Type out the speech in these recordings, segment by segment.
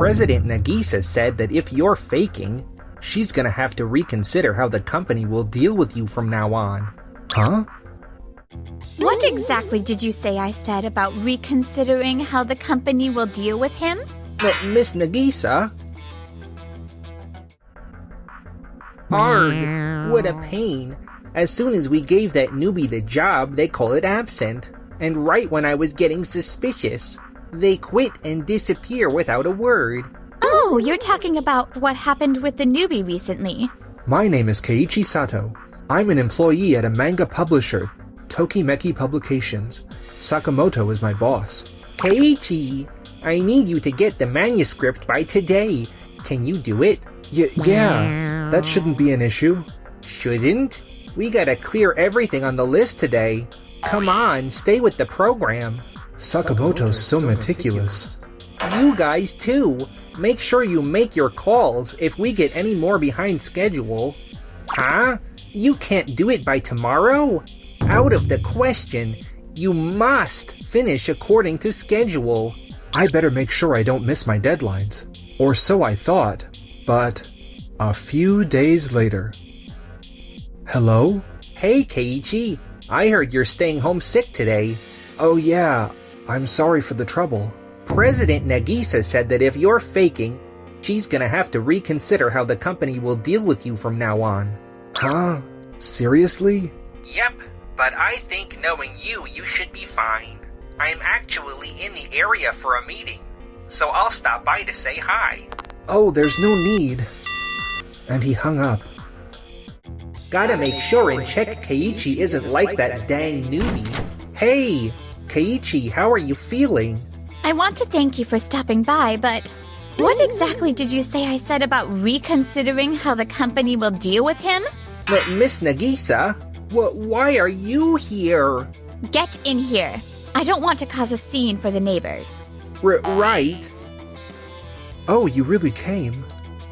President Nagisa said that if you're faking, she's gonna have to reconsider how the company will deal with you from now on. Huh? What exactly did you say I said about reconsidering how the company will deal with him? Miss Nagisa? Arg, what a pain. As soon as we gave that newbie the job, they call it absent. And right when I was getting suspicious, they quit and disappear without a word. Oh, you're talking about what happened with the newbie recently. My name is Keiichi Sato. I'm an employee at a manga publisher, Tokimeki Publications. Sakamoto is my boss. Keiichi, I need you to get the manuscript by today. Can you do it? Yeah, that shouldn't be an issue. Shouldn't? We gotta clear everything on the list today. Come on, stay with the program. Sakamoto's so meticulous. You guys too. Make sure you make your calls if we get any more behind schedule. Huh? You can't do it by tomorrow? Out of the question. You must finish according to schedule. I better make sure I don't miss my deadlines. Or so I thought. But a few days later. Hello? Hey, Keiichi. I heard you're staying home sick today. Oh yeah, I'm sorry for the trouble. President Nagisa said that if you're faking, she's gonna have to reconsider how the company will deal with you from now on. Huh? Seriously? Yep, but I think knowing you should be fine. I'm actually in the area for a meeting, so I'll stop by to say hi. Oh, there's no need. And he hung up. Gotta make sure and check Keiichi isn't like that dang newbie. Hey, Keiichi, how are you feeling? I want to thank you for stopping by, but what exactly did you say I said about reconsidering how the company will deal with him? But Miss Nagisa, why are you here? Get in here. I don't want to cause a scene for the neighbors. Right. Oh, you really came.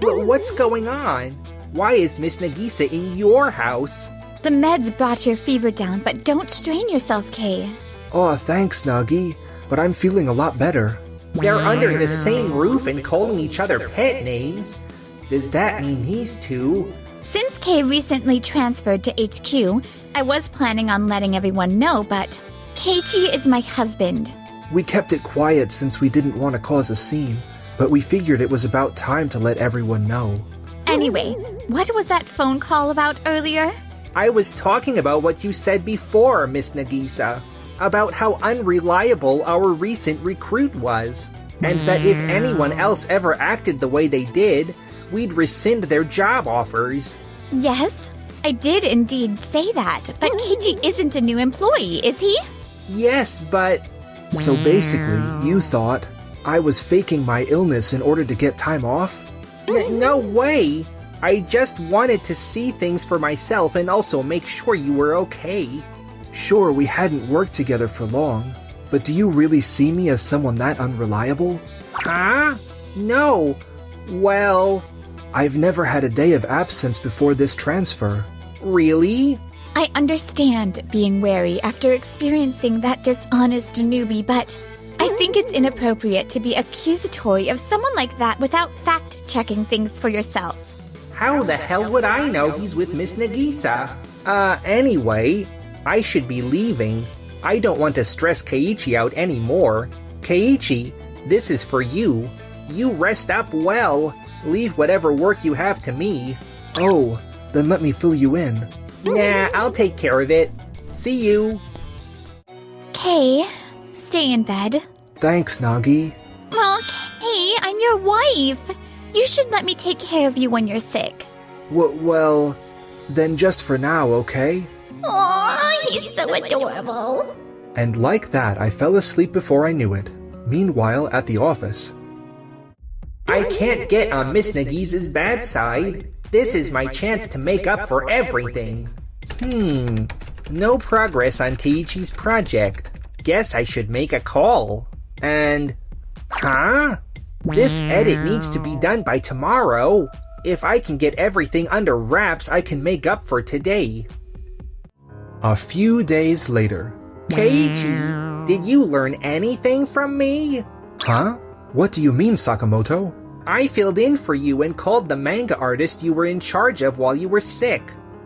What's going on? Why is Miss Nagisa in your house? The meds brought your fever down, but don't strain yourself, Kay. Oh, thanks, Nagi, but I'm feeling a lot better. They're under the same roof and calling each other pet names. Does that mean these two? Since Kay recently transferred to HQ, I was planning on letting everyone know, but Keiichi is my husband. We kept it quiet since we didn't want to cause a scene, but we figured it was about time to let everyone know. Anyway, what was that phone call about earlier? I was talking about what you said before, Miss Nagisa. About how unreliable our recent recruit was. And that if anyone else ever acted the way they did, we'd rescind their job offers. Yes, I did indeed say that, but Keiichi isn't a new employee, is he? Yes, but... So basically, you thought I was faking my illness in order to get time off? No way! I just wanted to see things for myself and also make sure you were okay. Sure, we hadn't worked together for long, but do you really see me as someone that unreliable? Huh? No. Well... I've never had a day of absence before this transfer. Really? I understand being wary after experiencing that dishonest newbie, but I think it's inappropriate to be accusatory of someone like that without fact-checking things for yourself. How the hell would I know he's with Miss Nagisa? Anyway, I should be leaving. I don't want to stress Keiichi out anymore. Keiichi, this is for you. You rest up well. Leave whatever work you have to me. Oh, then let me fill you in. Nah, I'll take care of it. See you. Kay, stay in bed. Thanks, Nagi. Well, Kay, I'm your wife. You should let me take care of you when you're sick. Well, then just for now, okay? Aw, he's so adorable. And like that, I fell asleep before I knew it. Meanwhile, at the office. I can't get on Miss Nagisa's bad side. This is my chance to make up for everything. No progress on Keiichi's project. Guess I should make a call. And... Huh? This edit needs to be done by tomorrow. If I can get everything under wraps, I can make up for today. A few days later. Keiichi, did you learn anything from me? Huh? What do you mean, Sakamoto? I filled in for you and called the manga artist you were in charge of while you were sick.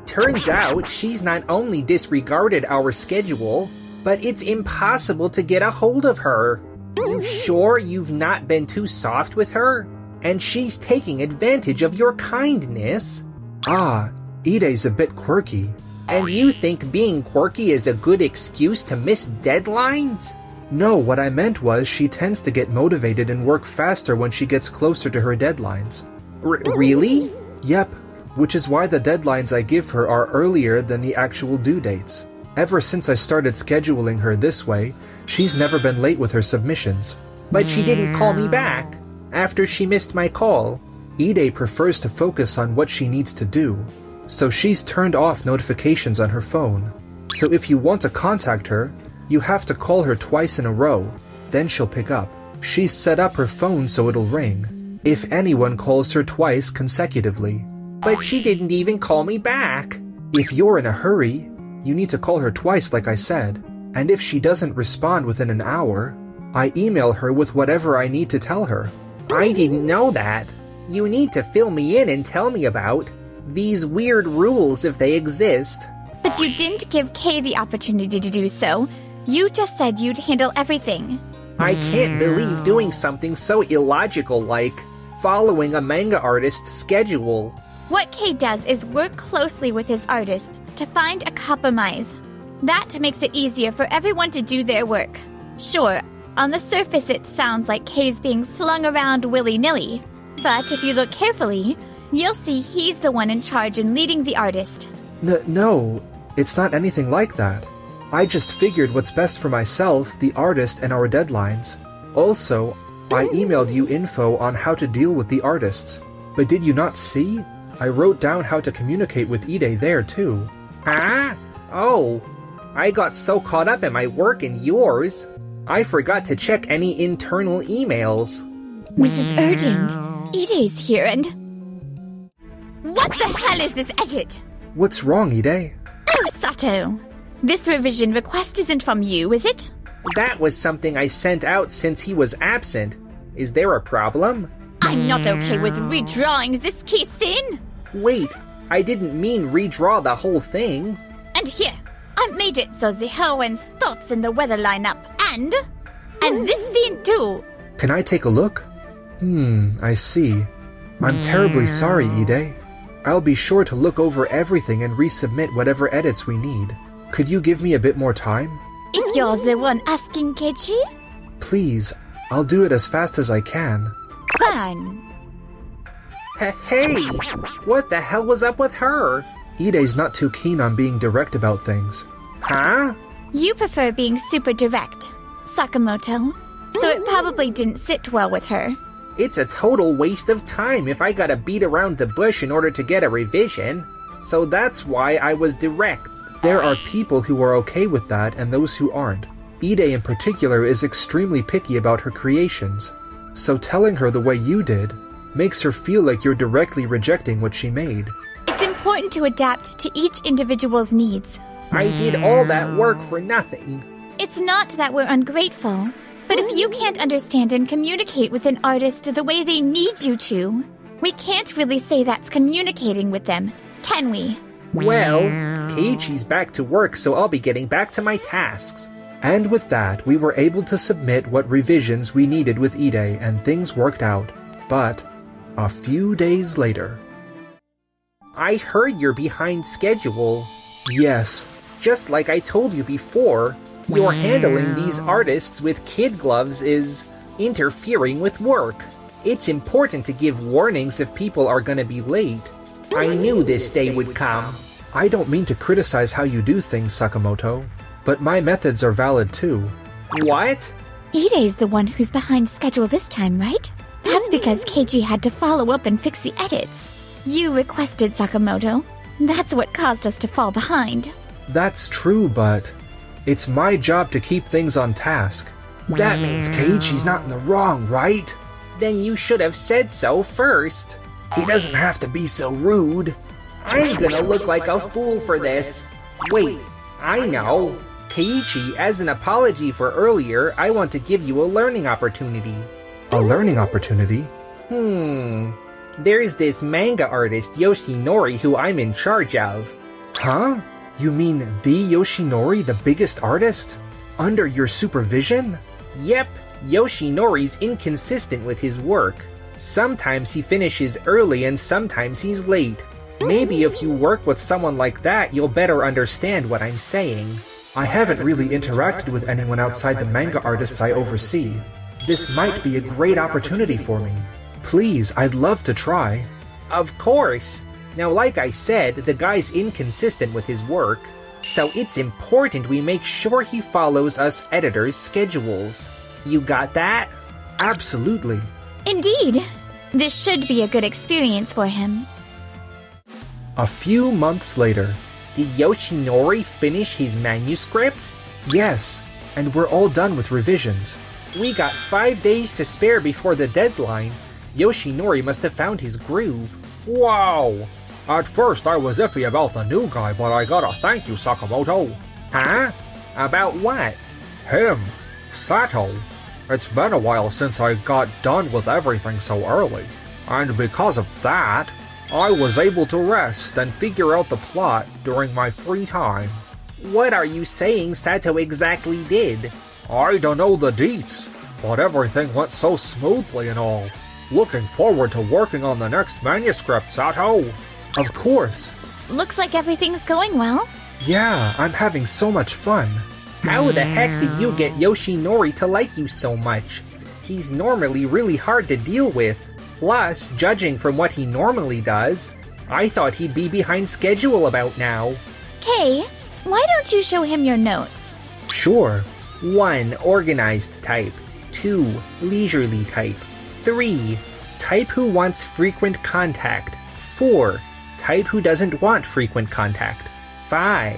Turns out she's not only disregarded our schedule, but it's impossible to get a hold of her. You sure you've not been too soft with her? And she's taking advantage of your kindness? Ah, Ide's a bit quirky. And you think being quirky is a good excuse to miss deadlines? No, what I meant was she tends to get motivated and work faster when she gets closer to her deadlines. Really? Yep, which is why the deadlines I give her are earlier than the actual due dates. Ever since I started scheduling her this way, she's never been late with her submissions. But she didn't call me back after she missed my call. Ide prefers to focus on what she needs to do, so she's turned off notifications on her phone. So if you want to contact her, you have to call her twice in a row, then she'll pick up. She's set up her phone so it'll ring if anyone calls her twice consecutively. But she didn't even call me back. If you're in a hurry, you need to call her twice like I said, and if she doesn't respond within an hour, I email her with whatever I need to tell her. I didn't know that. You need to fill me in and tell me about these weird rules if they exist. But you didn't give Kay the opportunity to do so. You just said you'd handle everything. I can't believe doing something so illogical like following a manga artist's schedule. What Kay does is work closely with his artists to find a compromise. That makes it easier for everyone to do their work. Sure, on the surface it sounds like Kay's being flung around willy-nilly. But if you look carefully, you'll see he's the one in charge and leading the artist. No, it's not anything like that. I just figured what's best for myself, the artist, and our deadlines. Also, I emailed you info on how to deal with the artists. But did you not see? I wrote down how to communicate with Ide there too. Huh? Oh, I got so caught up in my work and yours, I forgot to check any internal emails. This is urgent. Ide's here and... What the hell is this edit? What's wrong, Ide? Oh, Sato. This revision request isn't from you, is it? That was something I sent out since he was absent. Is there a problem? I'm not okay with redrawing this case in. Wait, I didn't mean redraw the whole thing. And here, I made it so the heroine's thoughts and the weather line up. And this scene too. Can I take a look? I see. I'm terribly sorry, Ide. I'll be sure to look over everything and resubmit whatever edits we need. Could you give me a bit more time? If you're the one asking, Keiichi? Please, I'll do it as fast as I can. Fine. Hey, what the hell was up with her? Ide's not too keen on being direct about things. Huh? You prefer being super direct, Sakamoto. So it probably didn't sit well with her. It's a total waste of time if I gotta beat around the bush in order to get a revision. So that's why I was direct. There are people who are okay with that and those who aren't. Ide in particular is extremely picky about her creations. So telling her the way you did makes her feel like you're directly rejecting what she made. It's important to adapt to each individual's needs. I did all that work for nothing. It's not that we're ungrateful, but if you can't understand and communicate with an artist the way they need you to, we can't really say that's communicating with them, can we? Well, Keiichi's back to work, so I'll be getting back to my tasks. And with that, we were able to submit what revisions we needed with Ide, and things worked out. But a few days later... I heard you're behind schedule. Yes. Just like I told you before, your handling these artists with kid gloves is interfering with work. It's important to give warnings if people are gonna be late. I knew this day would come. I don't mean to criticize how you do things, Sakamoto, but my methods are valid too. What? Ide's the one who's behind schedule this time, right? That's because Keiichi had to follow up and fix the edits. You requested, Sakamoto. That's what caused us to fall behind. That's true, but it's my job to keep things on task. That means Keiichi's not in the wrong, right? Then you should have said so first. He doesn't have to be so rude. I'm gonna look like a fool for this. Wait, I know. Keiichi, as an apology for earlier, I want to give you a learning opportunity. A learning opportunity? There's this manga artist Yoshinori who I'm in charge of. Huh? You mean the Yoshinori, the biggest artist? Under your supervision? Yep, Yoshinori's inconsistent with his work. Sometimes he finishes early and sometimes he's late. Maybe if you work with someone like that, you'll better understand what I'm saying. I haven't really interacted with anyone outside the manga artists I oversee. This might be a great opportunity for me. Please, I'd love to try. Of course. Now, like I said, the guy's inconsistent with his work, so it's important we make sure he follows us editors' schedules. You got that? Absolutely. Indeed. This should be a good experience for him. A few months later. Did Yoshinori finish his manuscript? Yes, and we're all done with revisions. We got 5 days to spare before the deadline. Yoshinori must have found his groove. Wow! At first I was iffy about the new guy, but I gotta thank you, Sakamoto. Huh? About what? Him. Sato. It's been a while since I got done with everything so early. And because of that, I was able to rest and figure out the plot during my free time. What are you saying Sato exactly did? I don't know the deets, but everything went so smoothly and all. Looking forward to working on the next manuscript, Sato. Of course. Looks like everything's going well. Yeah, I'm having so much fun. How the heck did you get Yoshinori to like you so much? He's normally really hard to deal with. Plus, judging from what he normally does, I thought he'd be behind schedule about now. Kay, why don't you show him your notes? Sure. 1. Organized type. 2. Leisurely type. 3. Type who wants frequent contact. 4. Type who doesn't want frequent contact. 5.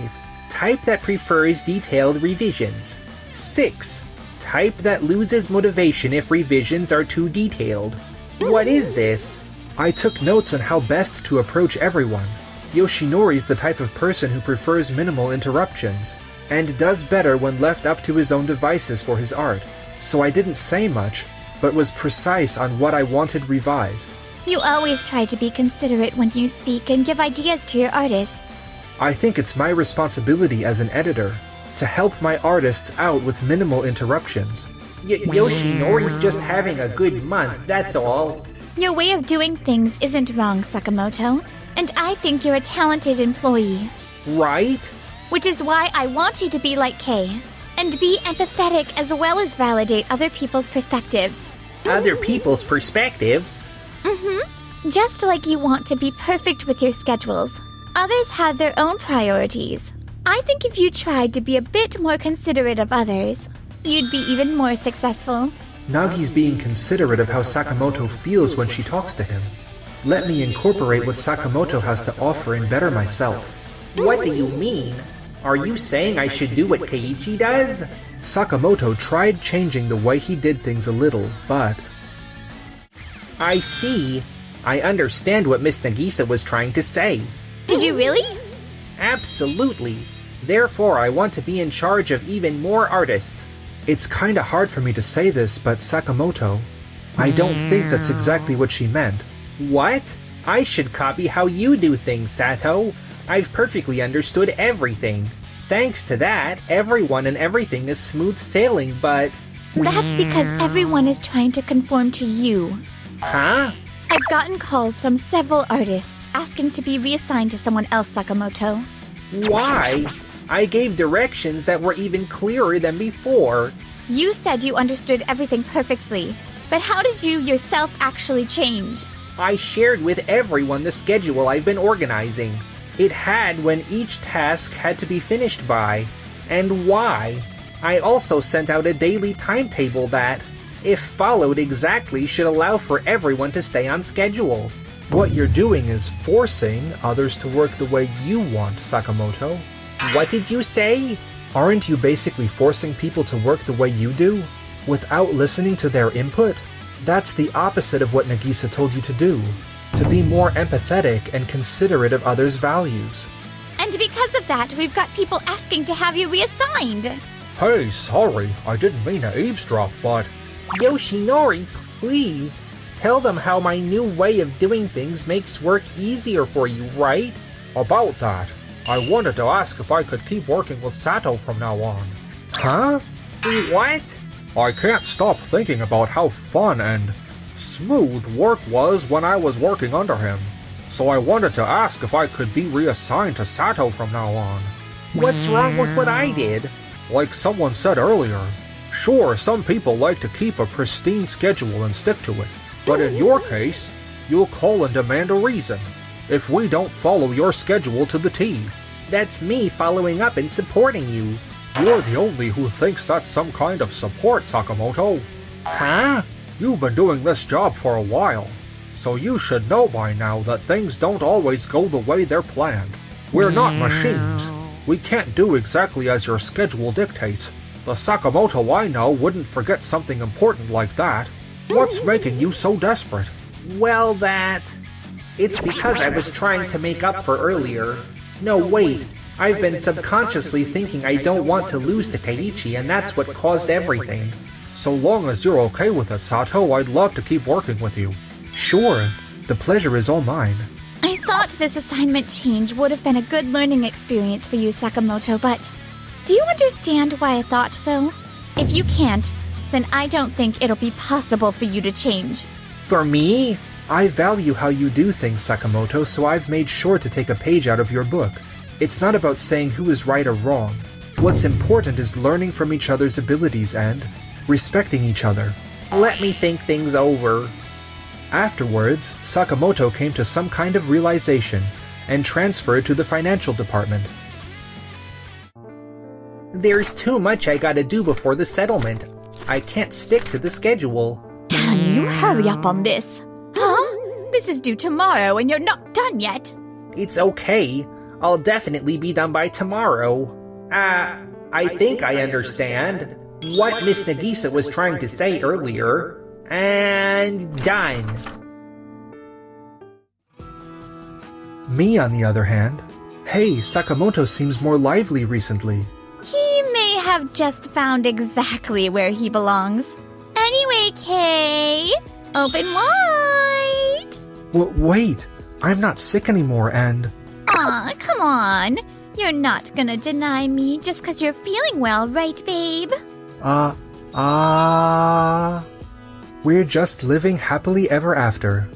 Type that prefers detailed revisions. 6. Type that loses motivation if revisions are too detailed. What is this? I took notes on how best to approach everyone. Yoshinori's the type of person who prefers minimal interruptions, and does better when left up to his own devices for his art, so I didn't say much, but was precise on what I wanted revised. You always try to be considerate when you speak and give ideas to your artists. I think it's my responsibility as an editor to help my artists out with minimal interruptions. Yoshinori's just having a good month, that's all. Your way of doing things isn't wrong, Sakamoto, and I think you're a talented employee. Right? Which is why I want you to be like Kay, and be empathetic as well as validate other people's perspectives. Other people's perspectives? Just like you want to be perfect with your schedules. Others have their own priorities. I think if you tried to be a bit more considerate of others, you'd be even more successful. Nagi's being considerate of how Sakamoto feels when she talks to him. Let me incorporate what Sakamoto has to offer and better myself. What do you mean? Are you saying I should do what Keiichi does? Sakamoto tried changing the way he did things a little, but... I see. I understand what Miss Nagisa was trying to say. Did you really? Absolutely. Therefore, I want to be in charge of even more artists. It's kinda hard for me to say this, but Sakamoto, I don't think that's exactly what she meant. What? I should copy how you do things, Sato. I've perfectly understood everything. Thanks to that, everyone and everything is smooth sailing, but... That's because everyone is trying to conform to you. Huh? I've gotten calls from several artists asking to be reassigned to someone else, Sakamoto. Why? I gave directions that were even clearer than before. You said you understood everything perfectly, but how did you yourself actually change? I shared with everyone the schedule I've been organizing. It had when each task had to be finished by, and why. I also sent out a daily timetable that, if followed exactly, should allow for everyone to stay on schedule. What you're doing is forcing others to work the way you want, Sakamoto. What did you say? Aren't you basically forcing people to work the way you do, without listening to their input? That's the opposite of what Nagisa told you to do. To be more empathetic and considerate of others' values. And because of that, we've got people asking to have you reassigned. Hey, sorry, I didn't mean to eavesdrop, but... Yoshinori, please. Tell them how my new way of doing things makes work easier for you, right? About that, I wanted to ask if I could keep working with Sato from now on. Huh? What? I can't stop thinking about how fun and smooth work was when I was working under him. So I wanted to ask if I could be reassigned to Sato from now on. What's wrong with what I did? Like someone said earlier, sure, some people like to keep a pristine schedule and stick to it. But in your case, you'll call and demand a reason if we don't follow your schedule to the T. That's me following up and supporting you. You're the only who thinks that's some kind of support, Sakamoto. Huh? You've been doing this job for a while, so you should know by now that things don't always go the way they're planned. We're not machines. We can't do exactly as your schedule dictates. The Sakamoto I know wouldn't forget something important like that. What's making you so desperate? Well, it's because I was trying to make up for earlier. No, wait. I've been subconsciously thinking I don't want to lose to Keiichi, and that's what caused everything. So long as you're okay with it, Sato, I'd love to keep working with you. Sure, the pleasure is all mine. I thought this assignment change would have been a good learning experience for you, Sakamoto, but do you understand why I thought so? If you can't, then I don't think it'll be possible for you to change. For me? I value how you do things, Sakamoto, so I've made sure to take a page out of your book. It's not about saying who is right or wrong. What's important is learning from each other's abilities and respecting each other. Let me think things over. Afterwards, Sakamoto came to some kind of realization and transferred to the financial department. There's too much I gotta do before the settlement. I can't stick to the schedule. Can you hurry up on this? Huh? This is due tomorrow and you're not done yet. It's okay. I'll definitely be done by tomorrow. I think I understand what Miss Nagisa was trying to say earlier. And done. Me, on the other hand, hey, Sakamoto seems more lively recently. He may have just found exactly where he belongs. Anyway, Kay, open wide. Wait, I'm not sick anymore and... Aw, come on. You're not gonna deny me just 'cause you're feeling well, right, babe? We're just living happily ever after.